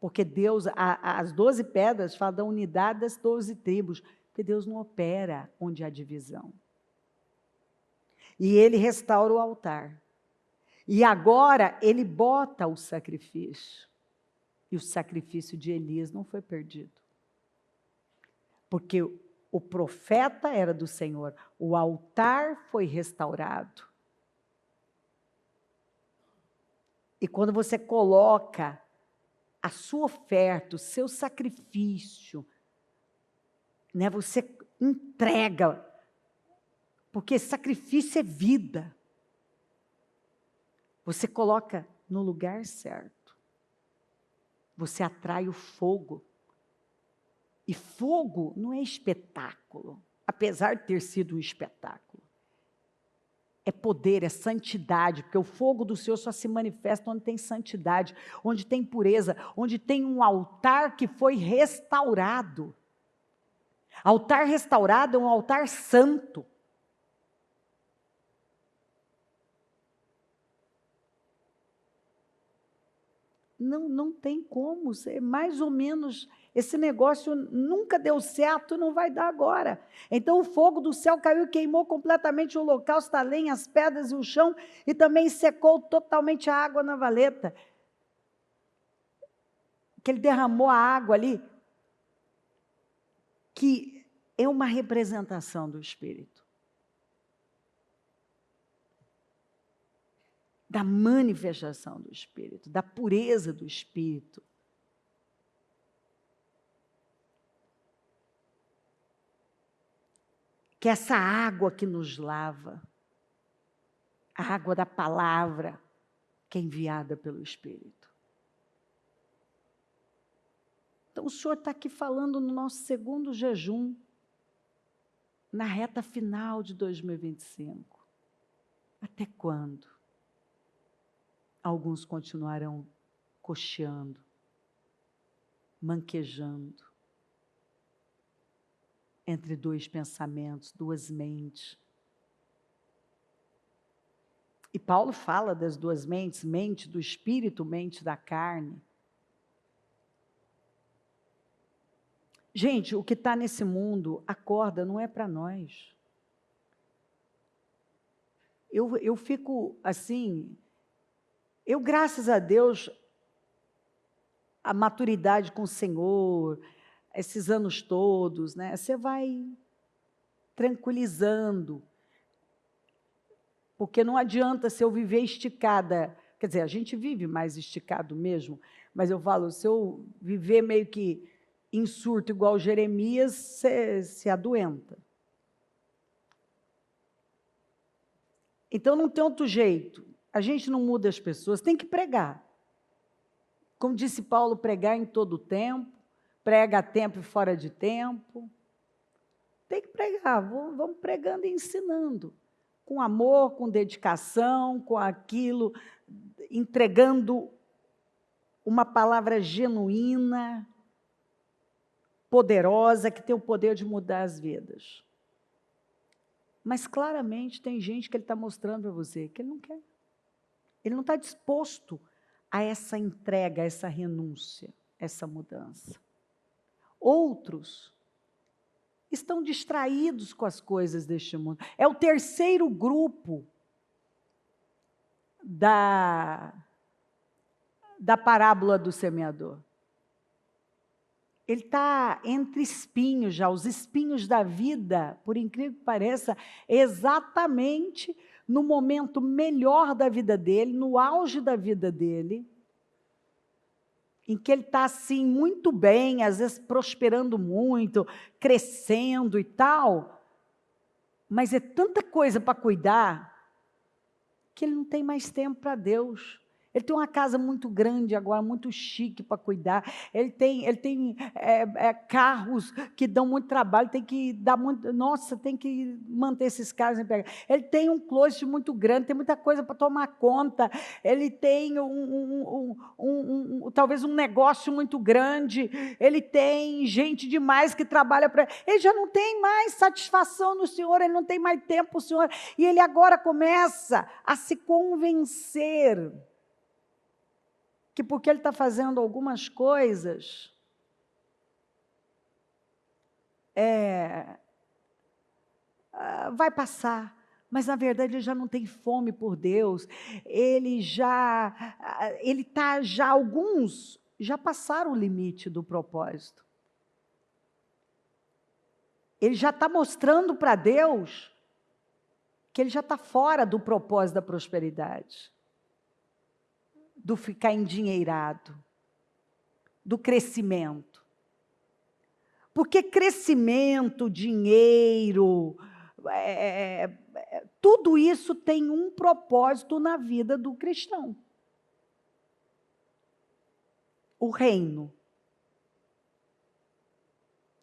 Porque Deus, as 12 pedras falam da unidade das 12 tribos. Porque Deus não opera onde há divisão. E ele restaura o altar. E agora ele bota o sacrifício. E o sacrifício de Elias não foi perdido. Porque o profeta era do Senhor. O altar foi restaurado. E quando você coloca a sua oferta, o seu sacrifício, né, você entrega, porque sacrifício é vida. Você coloca no lugar certo. Você atrai o fogo. E fogo não é espetáculo, apesar de ter sido um espetáculo. É poder, é santidade, porque o fogo do Senhor só se manifesta onde tem santidade, onde tem pureza, onde tem um altar que foi restaurado. Altar restaurado é um altar santo. Não tem como, é mais ou menos, esse negócio nunca deu certo, não vai dar agora. Então o fogo do céu caiu e queimou completamente o holocausto, a lenha, as pedras e o chão, e também secou totalmente a água na valeta. Que ele derramou a água ali, que é uma representação do Espírito. Da manifestação do Espírito, da pureza do Espírito. Que essa água que nos lava, a água da palavra, que é enviada pelo Espírito. Então o Senhor está aqui falando no nosso segundo jejum, na reta final de 2025. Até quando? Alguns continuarão cocheando, manquejando, entre dois pensamentos, duas mentes. E Paulo fala das duas mentes, mente do espírito, mente da carne. Gente, o que está nesse mundo, acorda, não é para nós. Eu fico assim, graças a Deus, a maturidade com o Senhor, esses anos todos, né? Você vai tranquilizando. Porque não adianta se eu viver esticada, quer dizer, a gente vive mais esticado mesmo, mas eu falo, se eu viver meio que em surto igual Jeremias, você se adoenta. Então não tem outro jeito, a gente não muda as pessoas, tem que pregar. Como disse Paulo, pregar em todo o tempo, prega a tempo e fora de tempo. Tem que pregar, vamos pregando e ensinando. Com amor, com dedicação, com aquilo, entregando uma palavra genuína, poderosa, que tem o poder de mudar as vidas. Mas claramente tem gente que ele está mostrando para você que ele não quer. Ele não está disposto a essa entrega, a essa renúncia, essa mudança. Outros estão distraídos com as coisas deste mundo. É o terceiro grupo da parábola do semeador. Ele está entre espinhos já, os espinhos da vida, por incrível que pareça, exatamente no momento melhor da vida dele, no auge da vida dele, em que ele está assim muito bem, às vezes prosperando muito, crescendo e tal, mas é tanta coisa para cuidar, que ele não tem mais tempo para Deus. Ele tem uma casa muito grande agora, muito chique para cuidar. Ele tem carros que dão muito trabalho, tem que dar muito... Nossa, tem que manter esses carros em pé. Ele tem um closet muito grande, tem muita coisa para tomar conta. Ele tem talvez um negócio muito grande. Ele tem gente demais que trabalha para... Ele já não tem mais satisfação no Senhor, ele não tem mais tempo para o Senhor. E ele agora começa a se convencer que porque ele está fazendo algumas coisas, vai passar. Mas, na verdade, ele já não tem fome por Deus. Alguns já passaram o limite do propósito. Ele já está mostrando para Deus que ele já está fora do propósito da prosperidade, do ficar endinheirado, do crescimento. Porque crescimento, dinheiro, tudo isso tem um propósito na vida do cristão. O reino.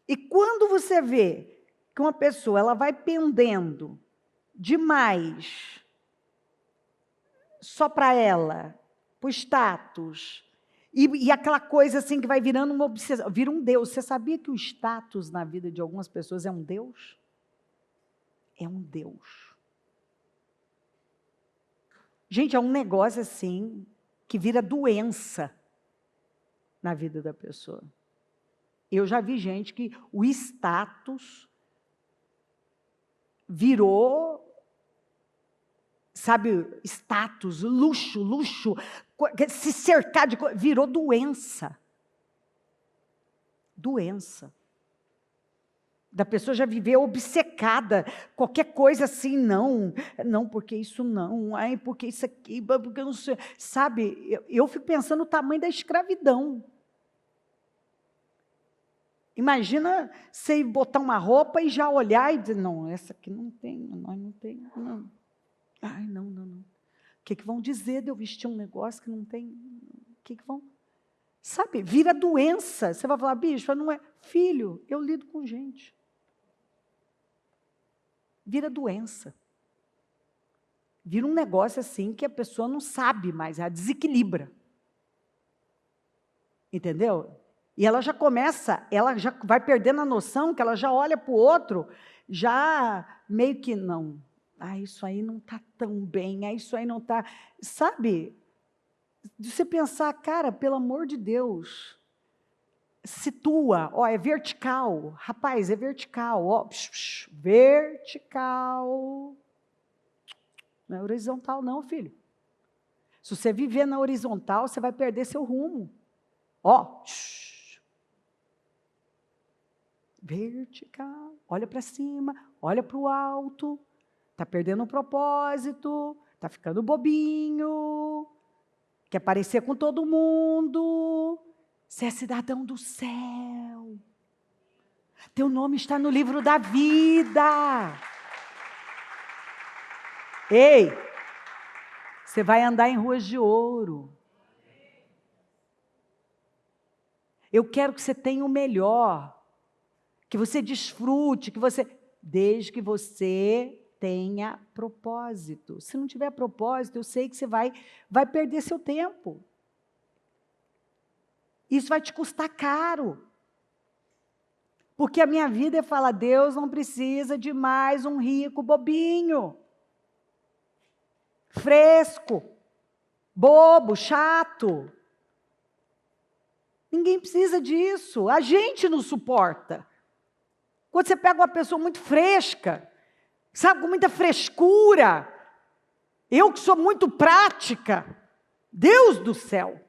E quando você vê que uma pessoa ela vai pendendo demais só para ela, para o status, e aquela coisa assim que vai virando uma obsessão, vira um Deus. Você sabia que o status na vida de algumas pessoas é um Deus? É um Deus. Gente, é um negócio assim que vira doença na vida da pessoa. Eu já vi gente que o status virou, sabe, status, luxo, se cercar de coisa, virou doença. Doença. Da pessoa já viver obcecada, qualquer coisa assim, não, porque isso não, porque isso aqui, porque eu não sei. Sabe, eu fico pensando no tamanho da escravidão. Imagina você botar uma roupa e já olhar e dizer, não, essa aqui não tem, nós não tem, não. Ai, não. O que vão dizer de eu vestir um negócio que não tem? O que vão... Sabe, vira doença. Você vai falar, bicho, não é... Filho, eu lido com gente. Vira doença. Vira um negócio assim que a pessoa não sabe mais, ela desequilibra. Entendeu? E ela já começa, ela já vai perdendo a noção que ela já olha para o outro, já meio que não. Isso aí não está tão bem, isso aí não está... Sabe? De você pensar, cara, pelo amor de Deus, situa, é vertical, rapaz, é vertical, vertical. Não é horizontal não, filho. Se você viver na horizontal, você vai perder seu rumo. Vertical, olha para cima, olha para o alto, está perdendo o propósito, está ficando bobinho, quer parecer com todo mundo, você é cidadão do céu, teu nome está no livro da vida. Ei, você vai andar em ruas de ouro. Eu quero que você tenha o melhor, que você desfrute, desde que você tenha propósito. Se não tiver propósito, eu sei que você vai perder seu tempo. Isso vai te custar caro. Porque a minha vida fala, Deus não precisa de mais um rico bobinho, fresco, bobo, chato. Ninguém precisa disso. A gente não suporta. Quando você pega uma pessoa muito fresca, sabe, com muita frescura, eu que sou muito prática, Deus do céu,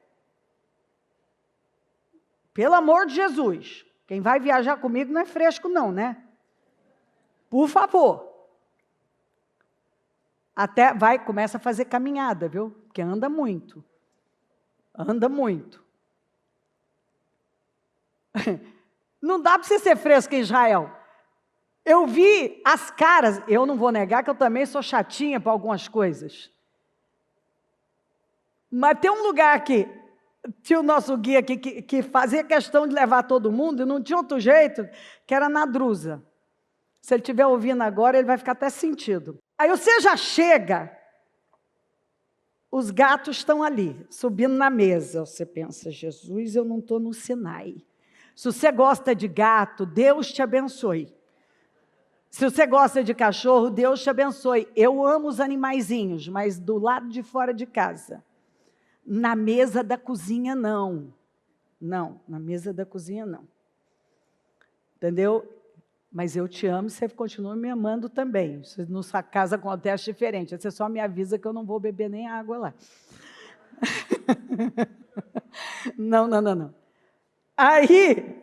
pelo amor de Jesus, quem vai viajar comigo não é fresco não, né? Por favor. Até começa a fazer caminhada, viu? Porque anda muito. Anda muito. Não dá para você ser fresco em Israel. Eu vi as caras, eu não vou negar que eu também sou chatinha para algumas coisas. Mas tem um lugar aqui, tinha o nosso guia aqui que fazia questão de levar todo mundo, e não tinha outro jeito, que era na Drusa. Se ele estiver ouvindo agora, ele vai ficar até sentido. Aí você já chega, os gatos estão ali, subindo na mesa. Você pensa, Jesus, eu não estou no Sinai. Se você gosta de gato, Deus te abençoe. Se você gosta de cachorro, Deus te abençoe. Eu amo os animaizinhos, mas do lado de fora de casa. Na mesa da cozinha, não. Não, na mesa da cozinha, não. Entendeu? Mas eu te amo e você continua me amando também. Na sua casa acontece diferente. Você só me avisa que eu não vou beber nem água lá. Não, não, não, não. Aí,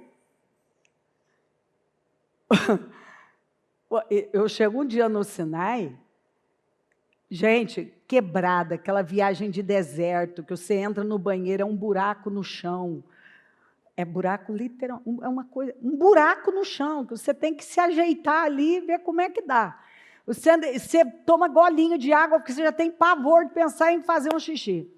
eu chego um dia no Sinai, gente, quebrada, aquela viagem de deserto, que você entra no banheiro, é um buraco no chão. É buraco literal, é uma coisa, um buraco no chão, que você tem que se ajeitar ali e ver como é que dá. Você toma golinho de água, porque você já tem pavor de pensar em fazer um xixi.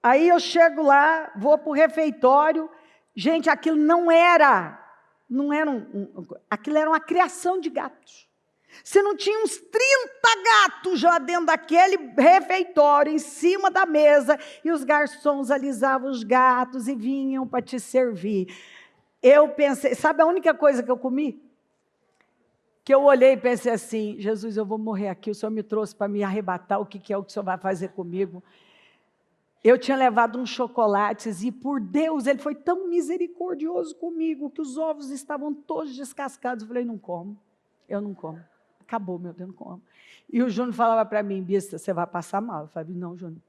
Aí eu chego lá, vou para o refeitório, gente, aquilo não era aquilo era uma criação de gatos. Você não tinha uns 30 gatos já dentro daquele refeitório, em cima da mesa, e os garçons alisavam os gatos e vinham para te servir. Eu pensei, sabe a única coisa que eu comi? Que eu olhei e pensei assim, Jesus, eu vou morrer aqui, o Senhor me trouxe para me arrebatar, o que é o que o Senhor vai fazer comigo? Eu tinha levado uns chocolates e, por Deus, Ele foi tão misericordioso comigo, que os ovos estavam todos descascados. Eu falei, não como, eu não como. Acabou, meu Deus, não como. E o Júnior falava para mim, Bista, você vai passar mal. Eu falei, não, Júnior,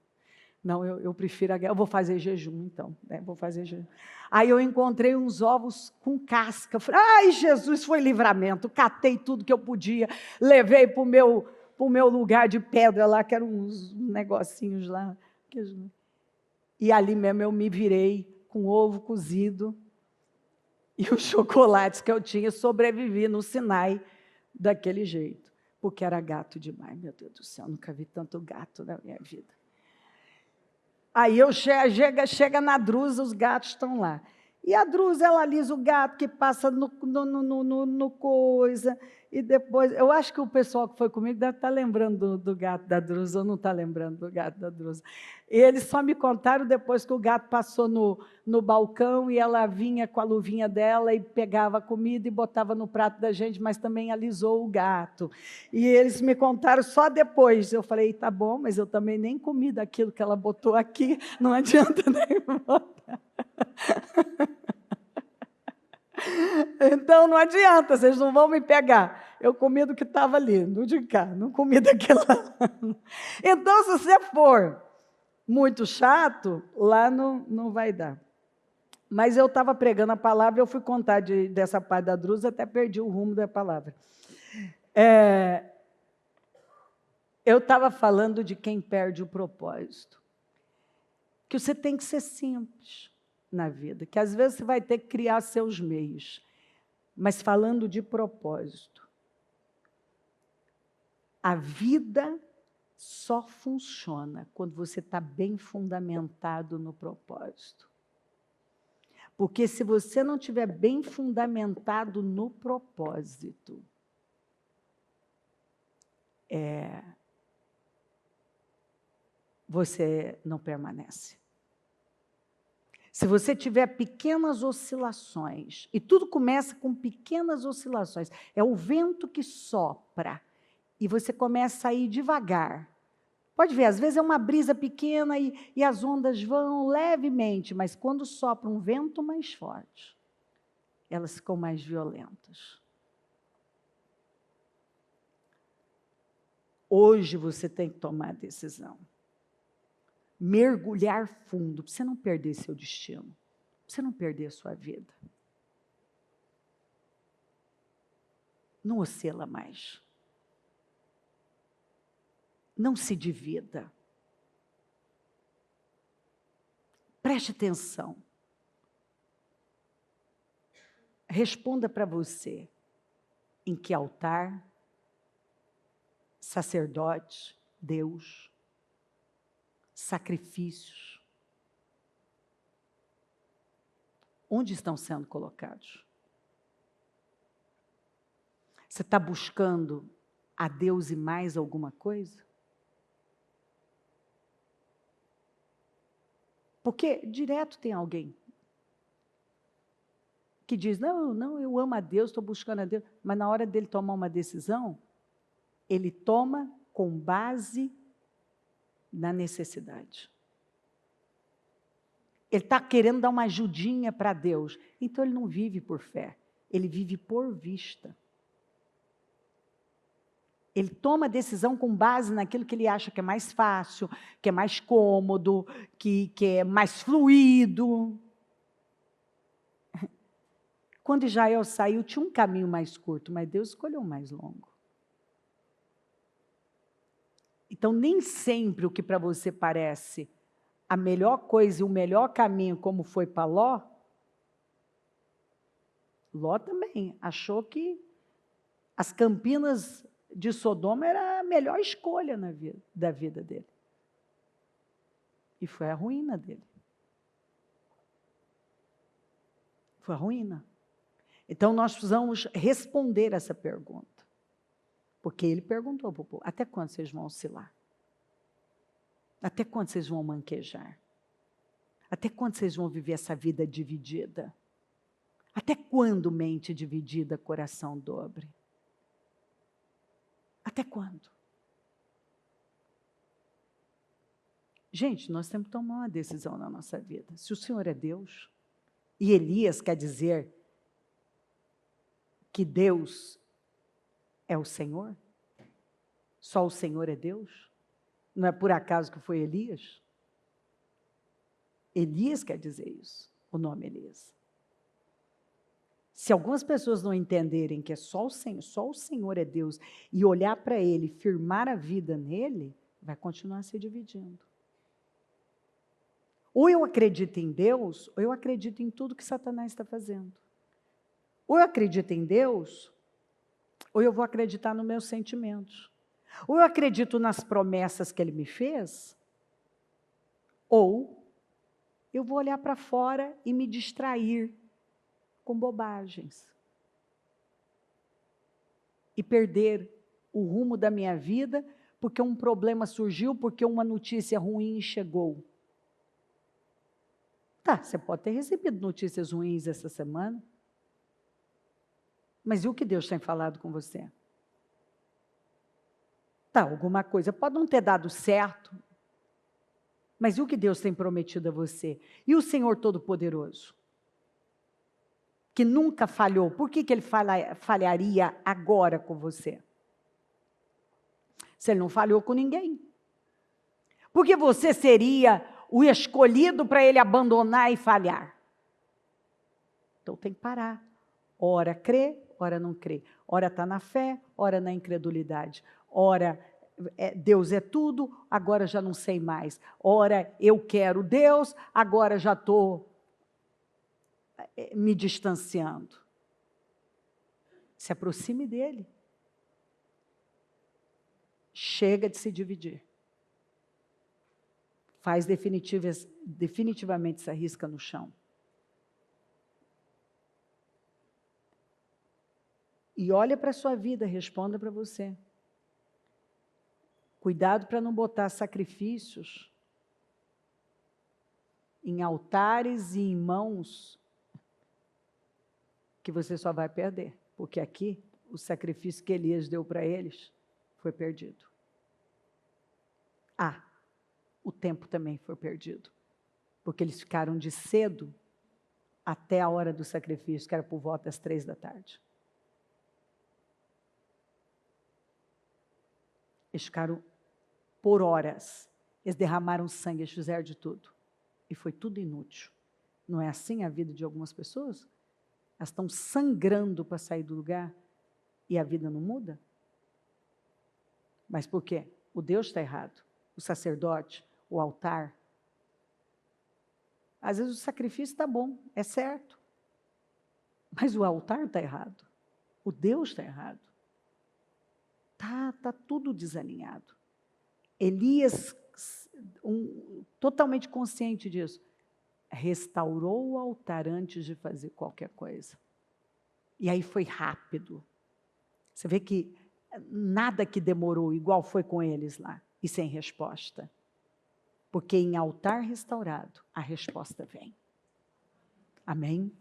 não, eu prefiro a guerra, eu vou fazer jejum, então, né? Vou fazer jejum. Aí eu encontrei uns ovos com casca. Eu falei, ai, Jesus, foi livramento. Catei tudo que eu podia, levei para o meu lugar de pedra lá, que eram uns negocinhos lá. E ali mesmo eu me virei com ovo cozido e os chocolates que eu tinha, sobrevivi no Sinai daquele jeito, porque era gato demais, meu Deus do céu, nunca vi tanto gato na minha vida. Aí eu chega na Drusa, os gatos estão lá. E a Drusa, ela alisa o gato que passa no coisa, e depois, eu acho que o pessoal que foi comigo deve estar lembrando do gato da Drusa, ou não está lembrando do gato da Drusa. E eles só me contaram depois que o gato passou no balcão, e ela vinha com a luvinha dela, e pegava a comida e botava no prato da gente, mas também alisou o gato. E eles me contaram só depois. Eu falei, tá bom, mas eu também nem comi daquilo que ela botou aqui, não adianta nem botar. Então não adianta, vocês não vão me pegar. Eu comi do que estava ali, do de cá, não comi daquele lá. Então, se você for muito chato, lá não vai dar. Mas eu estava pregando a palavra, eu fui contar dessa parte da Drusa, até perdi o rumo da palavra. Eu estava falando de quem perde o propósito. Que você tem que ser simples na vida, que às vezes você vai ter que criar seus meios. Mas falando de propósito, a vida só funciona quando você está bem fundamentado no propósito. Porque se você não estiver bem fundamentado no propósito, você não permanece. Se você tiver pequenas oscilações, e tudo começa com pequenas oscilações, é o vento que sopra, e você começa a ir devagar. Pode ver, às vezes é uma brisa pequena e as ondas vão levemente, mas quando sopra um vento mais forte, elas ficam mais violentas. Hoje você tem que tomar a decisão. Mergulhar fundo, para você não perder seu destino, para você não perder a sua vida. Não oscila mais. Não se divida. Preste atenção. Responda para você em que altar, sacerdote, Deus, sacrifícios, onde estão sendo colocados? Você está buscando a Deus e mais alguma coisa? Porque direto tem alguém que diz, não, eu amo a Deus, estou buscando a Deus, mas na hora dele tomar uma decisão, ele toma com base na necessidade. Ele está querendo dar uma ajudinha para Deus, então ele não vive por fé, ele vive por vista. Ele toma decisão com base naquilo que ele acha que é mais fácil, que é mais cômodo, que é mais fluido. Quando Israel saiu, tinha um caminho mais curto, mas Deus escolheu um mais longo. Então, nem sempre o que para você parece a melhor coisa e o melhor caminho, como foi para Ló, Ló também achou que as campinas de Sodoma era a melhor escolha da vida dele. E foi a ruína dele. Foi a ruína. Então, nós precisamos responder essa pergunta. Porque ele perguntou para o povo, até quando vocês vão oscilar? Até quando vocês vão manquejar? Até quando vocês vão viver essa vida dividida? Até quando mente dividida, coração dobre? Até quando? Gente, nós temos que tomar uma decisão na nossa vida. Se o Senhor é Deus, e Elias quer dizer que Deus é o Senhor, só o Senhor é Deus, não é por acaso que foi Elias? Elias quer dizer isso, o nome Elias. Se algumas pessoas não entenderem que é só o Senhor é Deus, e olhar para Ele, firmar a vida nele, vai continuar se dividindo. Ou eu acredito em Deus, ou eu acredito em tudo que Satanás está fazendo. Ou eu acredito em Deus, ou eu vou acreditar nos meus sentimentos. Ou eu acredito nas promessas que Ele me fez, ou eu vou olhar para fora e me distrair com bobagens. E perder o rumo da minha vida, porque um problema surgiu, porque uma notícia ruim chegou. Tá, você pode ter recebido notícias ruins essa semana, mas e o que Deus tem falado com você? Tá, alguma coisa pode não ter dado certo, mas e o que Deus tem prometido a você? E o Senhor Todo-Poderoso, que nunca falhou, por que Ele falharia agora com você? Se Ele não falhou com ninguém. Porque você seria o escolhido para Ele abandonar e falhar. Então tem que parar. Ora crê, ora não crê. Ora está na fé, ora na incredulidade. Ora, Deus é tudo, agora já não sei mais. Ora, eu quero Deus, agora já estou me distanciando. Se aproxime dele. Chega de se dividir. Faz definitivamente essa risca no chão. E olha para a sua vida, responda para você. Cuidado para não botar sacrifícios em altares e em mãos que você só vai perder. Porque aqui, o sacrifício que Elias deu para eles foi perdido. O tempo também foi perdido. Porque eles ficaram de cedo até a hora do sacrifício, que era por volta das 3 da tarde. Eles ficaram por horas. Eles derramaram sangue, eles fizeram de tudo. E foi tudo inútil. Não é assim a vida de algumas pessoas? Elas estão sangrando para sair do lugar e a vida não muda? Mas por quê? O Deus está errado. O sacerdote, o altar. Às vezes o sacrifício está bom, é certo. Mas o altar está errado. O Deus está errado. Está tudo desalinhado. Elias, totalmente consciente disso, restaurou o altar antes de fazer qualquer coisa. E aí foi rápido. Você vê que nada que demorou, igual foi com eles lá, e sem resposta. Porque em altar restaurado, a resposta vem. Amém?